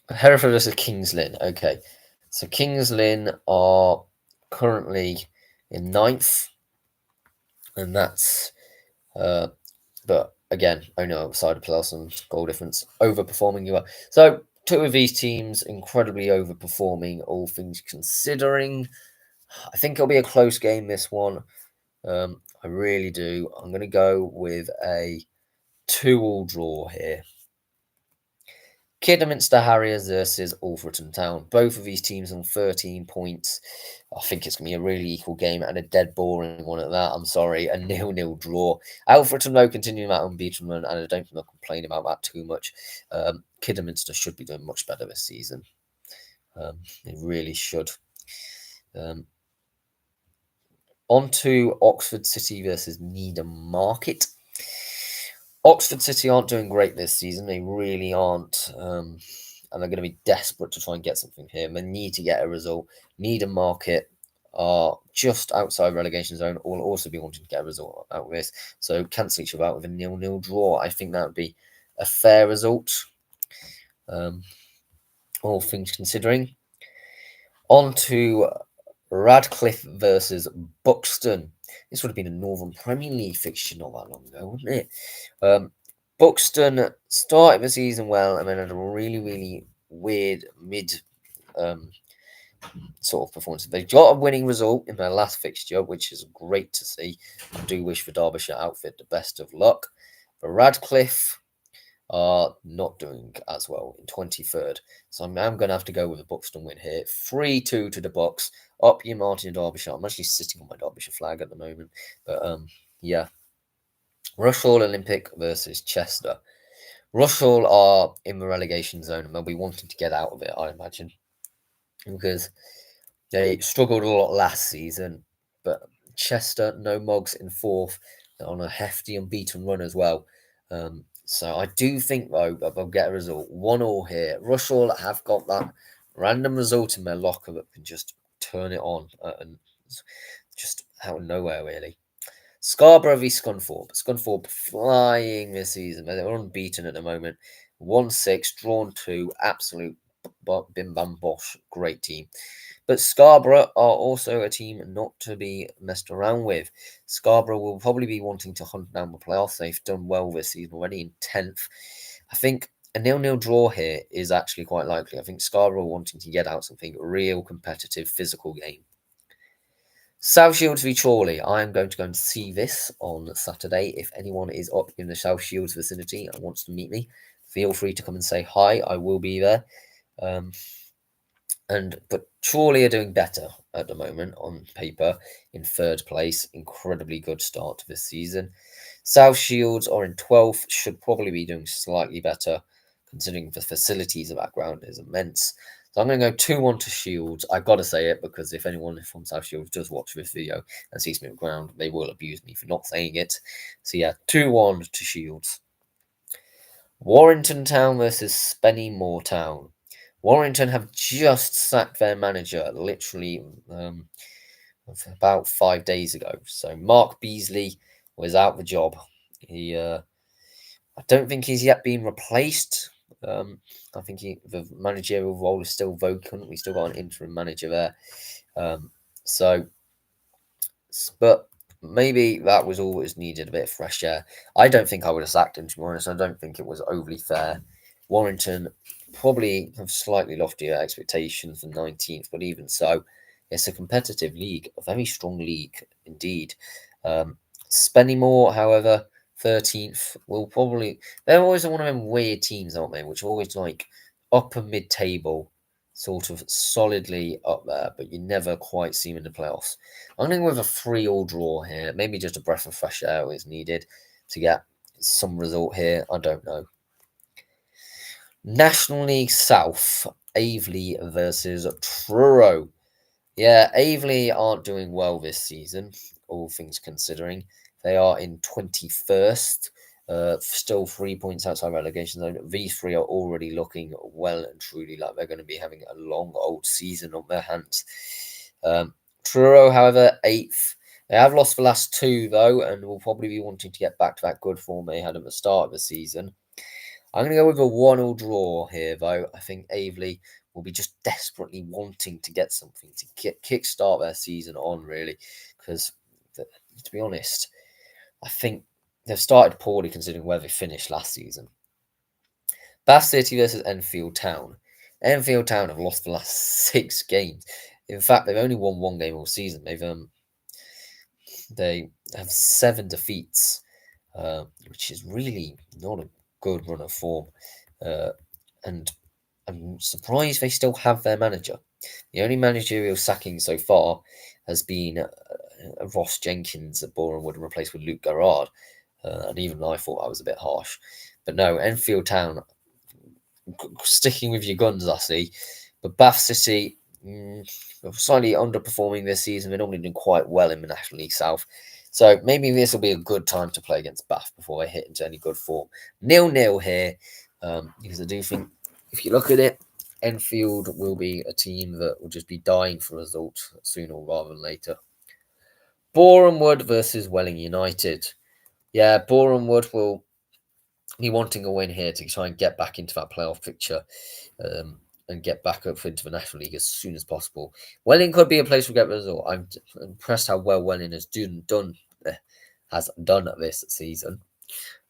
Hereford versus Kings Lynn. Okay, so Kings Lynn are currently in 9th, and that's but again, only outside of playoffs and goal difference, overperforming you are. So 2 of these teams incredibly overperforming, all things considering. I think it'll be a close game, this one. I really do. I'm going to go with a 2-2 draw here. Kidderminster Harriers versus Alfreton Town. Both of these teams on 13 points. I think it's going to be a really equal game and a dead boring one at that. I'm sorry, a 0-0 draw. Alfreton, though, continuing that unbeaten run, and I don't think they'll complain about that too much. Kidderminster should be doing much better this season. They really should. On to Oxford City versus Needham Market. Oxford City aren't doing great this season. They really aren't. And they're going to be desperate to try and get something here. They need to get a result. Needham Market are just outside relegation zone will also be wanting to get a result out of this. So cancel each other out with a 0-0 draw. I think that would be a fair result, all things considering. On to Radcliffe versus Buxton. This would have been a Northern Premier League fixture not that long ago, wouldn't it? Buxton started the season well and then had a really, really weird mid sort of performance. They got a winning result in their last fixture, which is great to see. I do wish the Derbyshire outfit the best of luck. But Radcliffe are not doing as well in 23rd. So I'm going to have to go with a Buxton win here. 3-2 to the Bucks. Up your Martin Derbyshire. I'm actually sitting on my Derbyshire flag at the moment. But yeah. Rushall Olympic versus Chester. Rushall are in the relegation zone and they'll be wanting to get out of it, I imagine. Because they struggled a lot last season. But Chester, no Mogs in 4th. They're on a hefty unbeaten run as well. So I do think, though, that they'll get a result. 1-1 here. Rushall have got that random result in their locker that can just turn it on. And just out of nowhere, really. Scarborough v Scunthorpe. Scunthorpe flying this season. They're unbeaten at the moment. 1-6, drawn 2. Absolute bim bam bosh. Great team. But Scarborough are also a team not to be messed around with. Scarborough will probably be wanting to hunt down the playoffs. They've done well this season already in 10th. I think a 0-0 draw here is actually quite likely. I think Scarborough wanting to get out something real competitive, physical game. South Shields v Chorley. I am going to go and see this on Saturday. If anyone is up in the South Shields vicinity and wants to meet me, feel free to come and say hi. I will be there. But Chorley are doing better at the moment on paper in 3rd place. Incredibly good start to this season. South Shields are in 12th. Should probably be doing slightly better considering the facilities of that ground is immense. So I'm going to go 2-1 to Shields. I've got to say it because if anyone from South Shields does watch this video and sees me on the ground, they will abuse me for not saying it. So yeah, 2-1 to Shields. Warrington Town versus Spennymoor Town. Warrington have just sacked their manager literally about 5 days ago. So Mark Beasley was out the job. I don't think he's yet been replaced. I think the managerial role is still vacant. We still got an interim manager there. But maybe that was all that was needed, a bit of fresh air. I don't think I would have sacked him, to be honest. I don't think it was overly fair. Warrington probably have slightly loftier expectations than 19th, but even so, it's a competitive league, a very strong league indeed. Spennymoor, however, 13th, will probably... They're always one of them weird teams, aren't they? Which are always like upper mid-table, sort of solidly up there, but you never quite see them in the playoffs. I'm going with a 3-3 draw here. Maybe just a breath of fresh air is needed to get some result here. I don't know. National League South, Aveley versus Truro. Yeah, Aveley aren't doing well this season, all things considering. They are in 21st, still 3 points outside relegation zone. These three are already looking well and truly like they're going to be having a long old season on their hands. Truro, however, 8th. They have lost the last 2, though, and will probably be wanting to get back to that good form they had at the start of the season. I'm going to go with a 1-1 draw here, though. I think Aveley will be just desperately wanting to get something to kickstart their season on, really. Because, to be honest, I think they've started poorly considering where they finished last season. Bath City versus Enfield Town. Enfield Town have lost the last 6 games. In fact, they've only won 1 game all season. They have 7 defeats, which is really not a good run of form. And I'm surprised they still have their manager. The only managerial sacking so far has been Ross Jenkins at Boreham Wood, replaced with Luke Garrard. And even I thought that was a bit harsh. But no, Enfield Town, sticking with your guns, I see. But Bath City, slightly underperforming this season. They're normally doing quite well in the National League South. So maybe this will be a good time to play against Bath before they hit into any good form. 0-0 here, because I do think, if you look at it, Enfield will be a team that will just be dying for a result sooner rather than later. Boreham Wood versus Welling United. Yeah, Boreham Wood will be wanting a win here to try and get back into that playoff picture and get back up into the National League as soon as possible. Welling could be a place to get a result. I'm impressed how well Welling has done this season.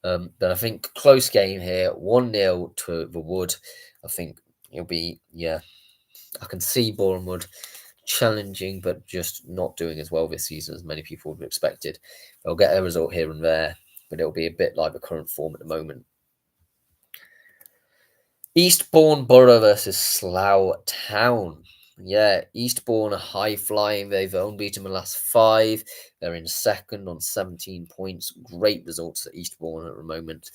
But I think close game here, 1-0 to the Wood. I think it'll be, I can see Boreham Wood challenging, but just not doing as well this season as many people would have expected. They'll get a result here and there, but it'll be a bit like the current form at the moment. Eastbourne Borough versus Slough Town. Yeah, Eastbourne are high flying. They've only beaten the last 5. They're in second on 17 points. Great results at Eastbourne at the moment.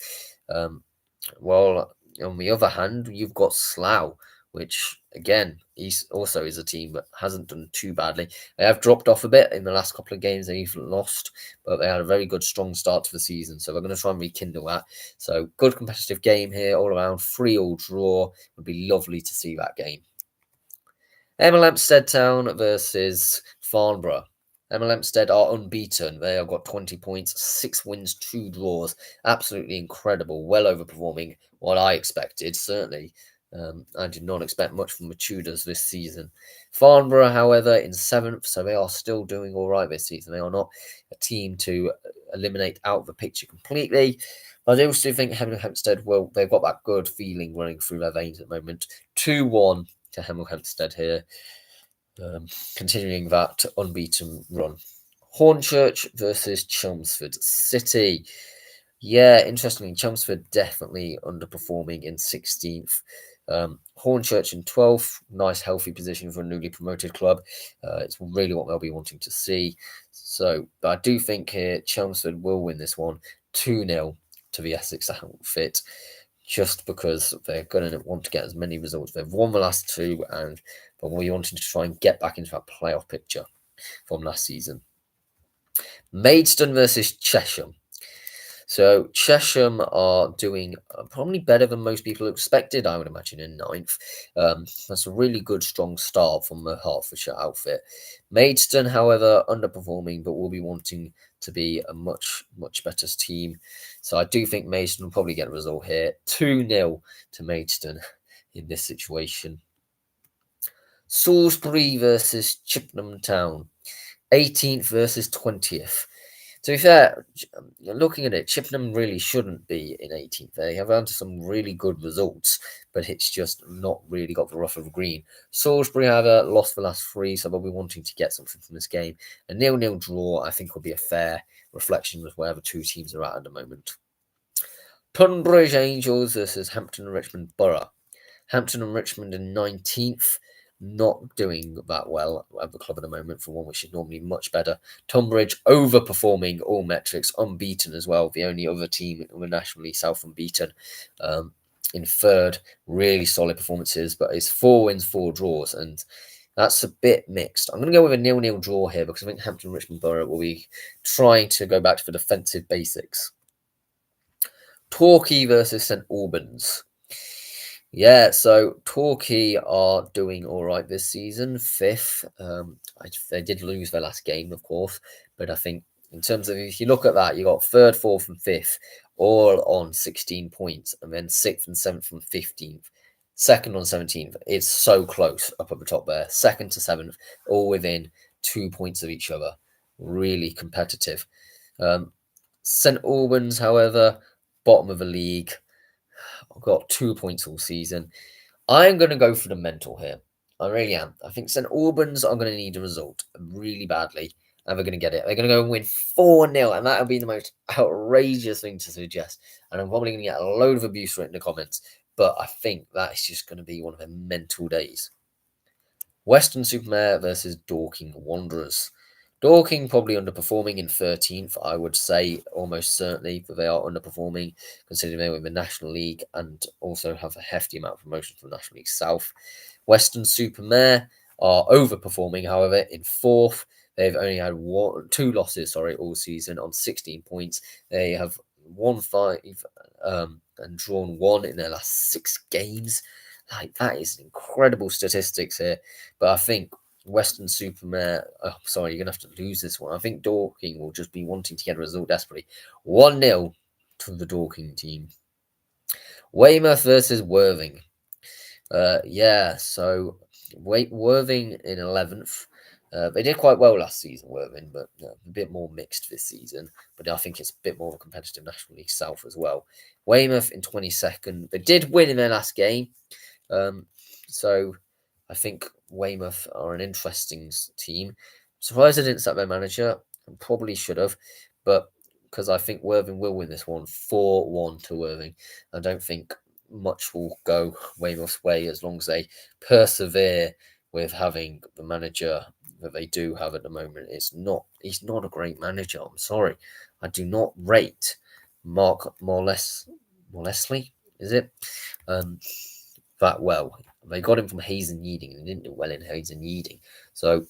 Well, on the other hand, you've got Slough, which again, also is a team that hasn't done too badly. They have dropped off a bit in the last couple of games. They've lost, but they had a very good, strong start to the season. So they're going to try and rekindle that. So good competitive game here all around. 3-3 draw. Would be lovely to see that game. Hemel Hempstead Town versus Farnborough. Hemel Hempstead are unbeaten. They have got 20 points, 6 wins, 2 draws. Absolutely incredible. Well overperforming what I expected, certainly. I did not expect much from the Tudors this season. Farnborough, however, in 7th, so they are still doing all right this season. They are not a team to eliminate out of the picture completely. But I also think Hemel Hempstead, well, they've got that good feeling running through their veins at the moment. 2-1 to Hemel Hempstead here, continuing that unbeaten run. Hornchurch versus Chelmsford City. Yeah, interestingly, Chelmsford definitely underperforming in 16th. Hornchurch in 12th. Nice, healthy position for a newly promoted club. It's really what they'll be wanting to see. So, but I do think here Chelmsford will win this one 2-0 to the Essex outfit, just because they're going to want to get as many results. They've won the last 2, but we're wanting to try and get back into that playoff picture from last season. Maidstone versus Chesham. So Chesham are doing probably better than most people expected, I would imagine, in 9th. That's a really good, strong start from the Hertfordshire outfit. Maidstone, however, underperforming, but will be wanting to be a much, much better team. So I do think Maidstone will probably get a result here. 2-0 to Maidstone in this situation. Salisbury versus Chippenham Town. 18th versus 20th. To be fair, looking at it, Chippenham really shouldn't be in 18th. They have had some really good results, but it's just not really got the rough of the green. Salisbury have lost the last 3, so they'll be wanting to get something from this game. A 0-0 draw, I think, will be a fair reflection of where the 2 teams are at the moment. Tunbridge Angels versus Hampton and Richmond Borough. Hampton and Richmond in 19th. Not doing that well at the club at the moment for one which is normally much better. Tunbridge overperforming all metrics, unbeaten as well. The only other team in the National League South unbeaten. In 3rd, really solid performances, but it's 4 wins, 4 draws, and that's a bit mixed. I'm going to go with a 0-0 draw here because I think Hampton and Richmond Borough will be trying to go back to the defensive basics. Torquay versus St Albans. Yeah, so Torquay are doing all right this season, 5th. They did lose their last game, of course, but I think in terms of, if you look at that, you got 3rd, 4th, and 5th, all on 16 points, and then 6th and 7th and 15th. 2nd on 17th. It's so close up at the top there. 2nd to 7th, all within 2 points of each other. Really competitive. St Albans, however, bottom of the league. I've got 2 points all season. I'm going to go for the mental here. I really am. I think St Albans are going to need a result really badly, and they're going to get it. They're going to go and win 4-0, and that would be the most outrageous thing to suggest. And I'm probably going to get a load of abuse written in the comments, but I think that is just going to be one of their mental days. Weston-super-Mare versus Dorking Wanderers. Dorking probably underperforming in 13th, I would say almost certainly, but they are underperforming considering they were in the National League and also have a hefty amount of promotions from the National League South. Weston-super-Mare are overperforming, however, in 4th. They've only had 2 losses, all season on 16 points. They have won 5 and drawn 1 in their last 6 games. Like, that is incredible statistics here. But I think Western Supermare, oh, sorry, you're going to have to lose this one. I think Dorking will just be wanting to get a result desperately. 1-0 to the Dorking team. Weymouth versus Worthing. Yeah, so Worthing in 11th. They did quite well last season, Worthing, but a bit more mixed this season. But I think it's a bit more of a competitive National League South as well. Weymouth in 22nd. They did win in their last game. So I think Weymouth are an interesting team. Surprised I didn't sack their manager. Probably should have, but because I think Worthing will win this one 4-1 to Worthing. I don't think much will go Weymouth's way as long as they persevere with having the manager that they do have at the moment. He's not a great manager. I'm sorry. I do not rate Mark Morlessley, is it? That well. They got him from Hayes and Yeading and didn't do well in Hayes and Yeading. So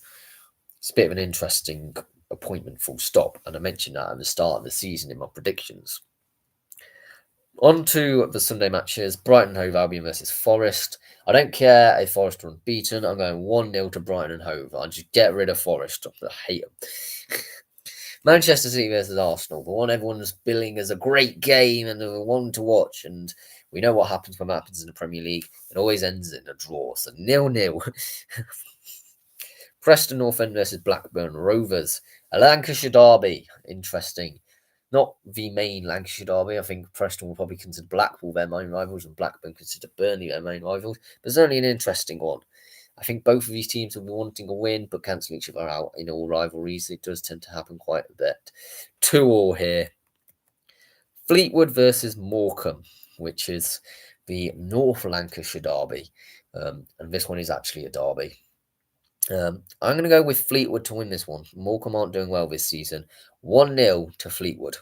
it's a bit of an interesting appointment, full stop. And I mentioned that at the start of the season in my predictions. On to the Sunday matches. Brighton Hove Albion versus Forest. I don't care if Forest are unbeaten. I'm going 1-0 to Brighton and Hove. I'll just get rid of Forest. I hate them. Manchester City versus Arsenal. The one everyone's billing as a great game and the one to watch. And we know what happens when that happens in the Premier League. It always ends in a draw. So 0-0. Preston North End versus Blackburn Rovers. A Lancashire Derby. Interesting. Not the main Lancashire Derby. I think Preston will probably consider Blackpool their main rivals and Blackburn consider Burnley their main rivals. But it's only an interesting one. I think both of these teams will be wanting a win, but cancel each other out in all rivalries. It does tend to happen quite a bit. 2-2 here. Fleetwood versus Morecambe, which is the North Lancashire Derby. And this one is actually a derby. I'm going to go with Fleetwood to win this one. Morecambe aren't doing well this season. 1-0 to Fleetwood.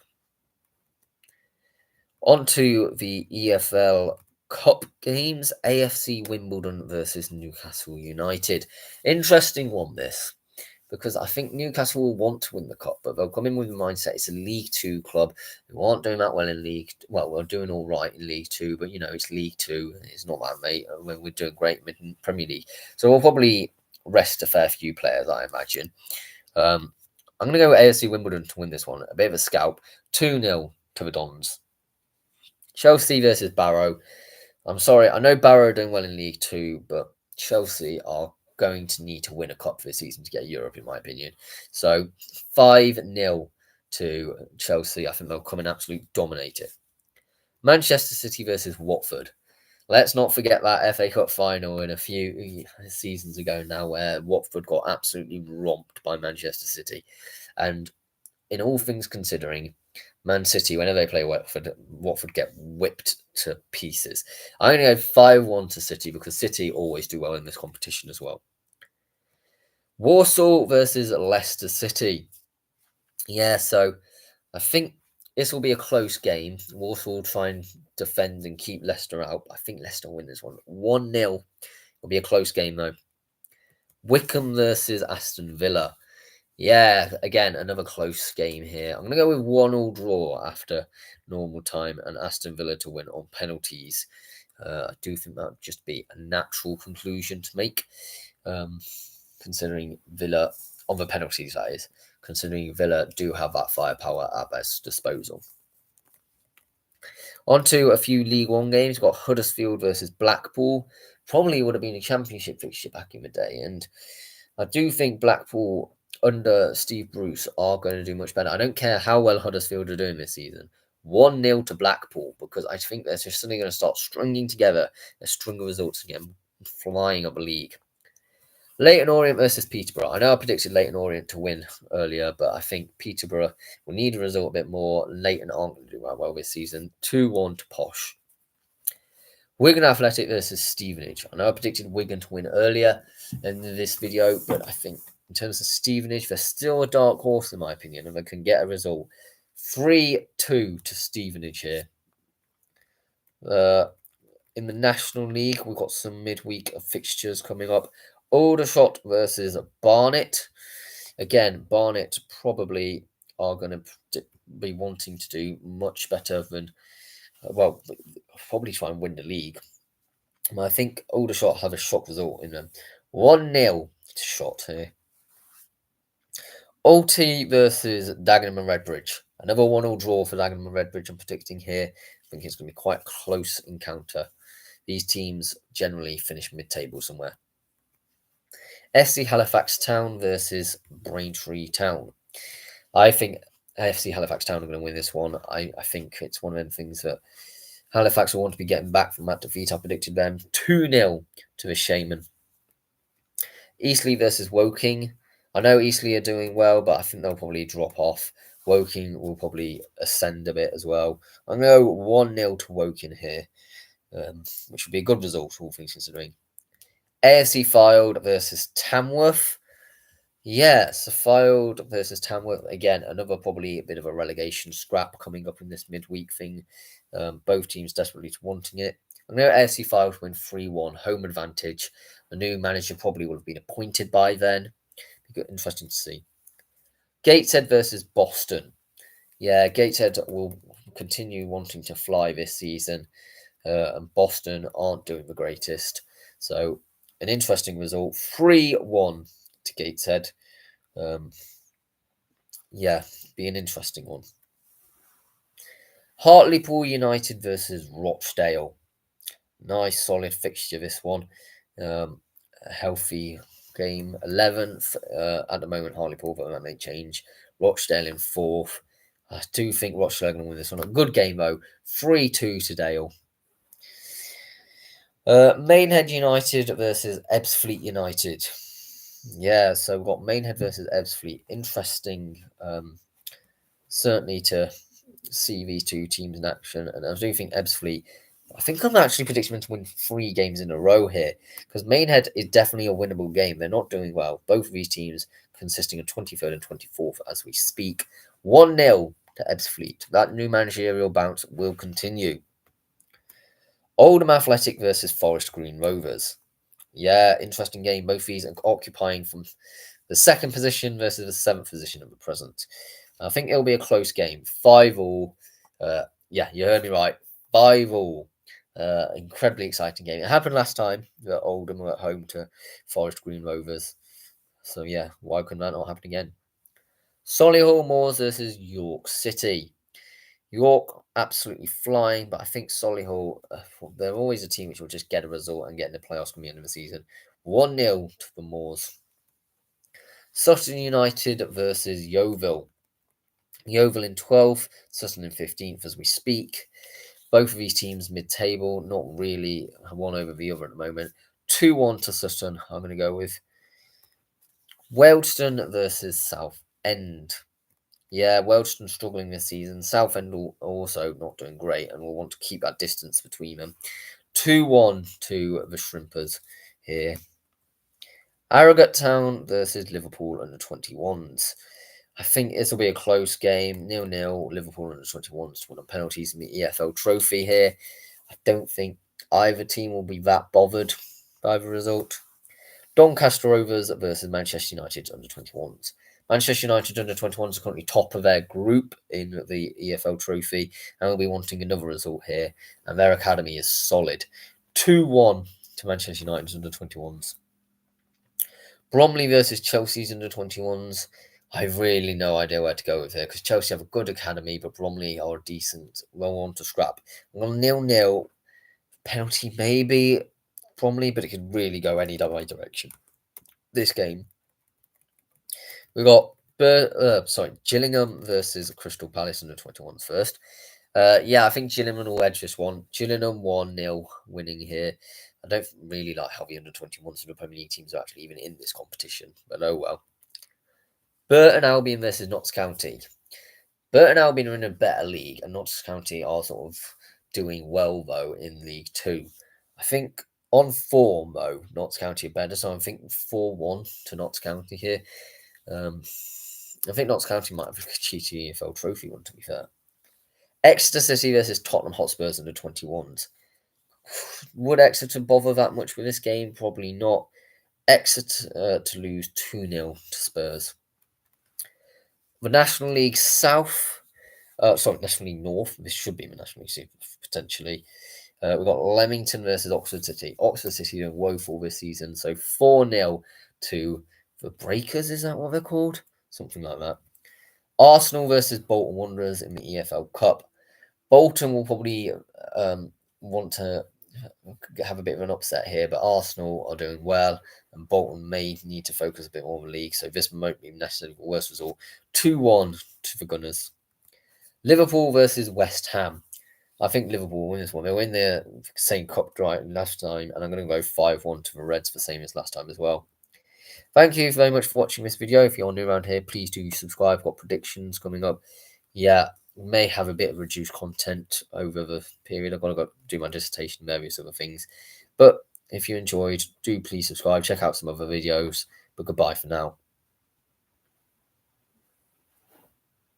On to the EFL Cup games. AFC Wimbledon versus Newcastle United. Interesting one, this. Because I think Newcastle will want to win the Cup, but they'll come in with the mindset it's a League Two club who aren't doing that well in League. Well, we're doing all right in League Two, but it's League Two. It's not that, mate. We're doing great in Premier League, so we'll probably rest a fair few players, I imagine. I'm going to go with AFC Wimbledon to win this one. A bit of a scalp. 2-0 to the Dons. Chelsea versus Barrow. I'm sorry, I know Barrow are doing well in League Two, but Chelsea are going to need to win a cup this season to get Europe, in my opinion. So 5-0 to Chelsea. I think they'll come and absolutely dominate it. Manchester City versus Watford. Let's not forget that FA Cup final in a few seasons ago now where Watford got absolutely romped by Manchester City. And in all things considering, Man City, whenever they play Watford get whipped to pieces. I'm going to go 5-1 to City because City always do well in this competition as well. Walsall versus Leicester City. Yeah, so I think this will be a close game. Walsall will try and defend and keep Leicester out. I think Leicester will win this one. 1-0. It'll be a close game though. Wycombe versus Aston Villa. Yeah, again, another close game here. I'm going to go with 1-1 draw after normal time and Aston Villa to win on penalties. I do think that would just be a natural conclusion to make, considering Villa, on the penalties that is, considering Villa do have that firepower at their disposal. On to a few League One games. We've got Huddersfield versus Blackpool. Probably would have been a championship fixture back in the day. And I do think Blackpool under Steve Bruce are going to do much better. I don't care how well Huddersfield are doing this season. 1-0 to Blackpool because I think they're just suddenly going to start stringing together a string of results again, flying up a league. Leyton Orient versus Peterborough. I know I predicted Leyton Orient to win earlier, but I think Peterborough will need a result a bit more. Leyton aren't going to do well this season. 2-1 to Posh. Wigan Athletic versus Stevenage. I know I predicted Wigan to win earlier in this video, but I think in terms of Stevenage, they're still a dark horse in my opinion, and they can get a result. 3-2 to Stevenage here. In the National League, we've got some midweek fixtures coming up. Aldershot versus Barnet. Again, Barnet probably are going to be wanting to do much better than, well, probably try and win the league. I think Aldershot have a shock result in them. 1-0 to Shot here. Alty versus Dagenham and Redbridge. Another 1-1 draw for Dagenham and Redbridge I'm predicting here. I think it's going to be quite a close encounter. These teams generally finish mid-table somewhere. FC Halifax Town versus Braintree Town. I think FC Halifax Town are going to win this one. I think it's one of them things that Halifax will want to be getting back from that defeat. I predicted them 2-0 to the Shaman. Eastleigh versus Woking. I know Eastleigh are doing well, but I think they'll probably drop off. Woking will probably ascend a bit as well. I'm going to go 1-0 to Woking here, which would be a good result, all things considering. AFC Fylde versus Tamworth. Yeah, so Fylde versus Tamworth. Again, another probably a bit of a relegation scrap coming up in this midweek thing. Both teams desperately wanting it. I know AFC Fylde win 3-1, home advantage. The new manager probably would have been appointed by then. Interesting to see. Gateshead versus Boston. Yeah, Gateshead will continue wanting to fly this season, and Boston aren't doing the greatest. So, an interesting result, 3-1 to Gateshead. Yeah, be an interesting one. Hartlepool United versus Rochdale. Nice, solid fixture, this one. A healthy game. 11th at the moment, Hartlepool, but that may change. Rochdale in 4th. I do think Rochdale are going to win this one. A good game, though. 3-2 to Dale. Maidenhead United versus Ebbsfleet United. Yeah, so we've got Maidenhead versus Ebbsfleet. Interesting, certainly to see these two teams in action. And I do think Ebbsfleet, I think I'm actually predicting them to win 3 games in a row here, because Maidenhead is definitely a winnable game. They're not doing well. Both of these teams consisting of 23rd and 24th as we speak. 1-0 to Ebbsfleet. That new managerial bounce will continue. Oldham Athletic versus Forest Green Rovers. Yeah, interesting game. Both these are occupying from the 2nd position versus the 7th position at the present. I think it'll be a close game. 5-5. Yeah, you heard me right. 5-5. Incredibly exciting game. It happened last time that Oldham were at home to Forest Green Rovers. So yeah, why couldn't that not happen again? Solihull Moors versus York City. York absolutely flying, but I think Solihull, they're always a team which will just get a result and get in the playoffs from the end of the season. 1-0 to the Moors. Sutton United versus Yeovil. Yeovil in 12th, Sutton in 15th as we speak. Both of these teams mid-table, not really one over the other at the moment. 2-1 to Sutton, I'm going to go with. Wealdstone versus Southend. Yeah, Wealdstone struggling this season. Southend also not doing great and will want to keep that distance between them. 2-1 to the Shrimpers here. Harrogate Town versus Liverpool under 21s. I think this will be a close game. 0-0. Liverpool under 21s won on penalties in the EFL trophy here. I don't think either team will be that bothered by the result. Doncaster Rovers versus Manchester United under 21s. Manchester United under 21s are currently top of their group in the EFL trophy and will be wanting another result here. And their academy is solid. 2-1 to Manchester United under 21s. Bromley versus Chelsea's under 21s. I have really no idea where to go with here because Chelsea have a good academy, but Bromley are decent. Well on to scrap. I'm going 0-0. Penalty maybe Bromley, but it could really go any other direction. This game. We got Gillingham versus Crystal Palace under 21s first. Yeah, I think Gillingham will edge this one. Gillingham 1-0 winning here. I don't really like how the under 21s of the Premier League teams are actually even in this competition, but oh well. Burton Albion versus Notts County. Burton Albion are in a better league, and Notts County are sort of doing well though in League 2. I think on form though, Notts County are better, so I'm thinking 4-1 to Notts County here. I think Notts County might have a cheaty EFL trophy one, to be fair. Exeter City versus Tottenham Hotspurs under 21s. Would Exeter bother that much with this game? Probably not. Exeter to lose 2-0 to Spurs. The National League South, National League North. This should be the National League South, potentially. We've got Leamington versus Oxford City. Oxford City doing woeful this season, so 4-0 to the Breakers. Is that what they're called? Something like that. Arsenal versus Bolton Wanderers in the EFL Cup. Bolton will probably want to have a bit of an upset here, but Arsenal are doing well, and Bolton may need to focus a bit more on the league, so this won't be necessarily the worst result. 2-1 to the Gunners. Liverpool versus West Ham. I think Liverpool will win this one. They win the same cup drive last time, and I'm going to go 5-1 to the Reds, the same as last time as well. Thank you very much for watching this video. If you're new around here, please do subscribe. I've got predictions coming up. Yeah, may have a bit of reduced content over the period. I've got to go do my dissertation and various other things. But if you enjoyed, do please subscribe. Check out some other videos. But goodbye for now.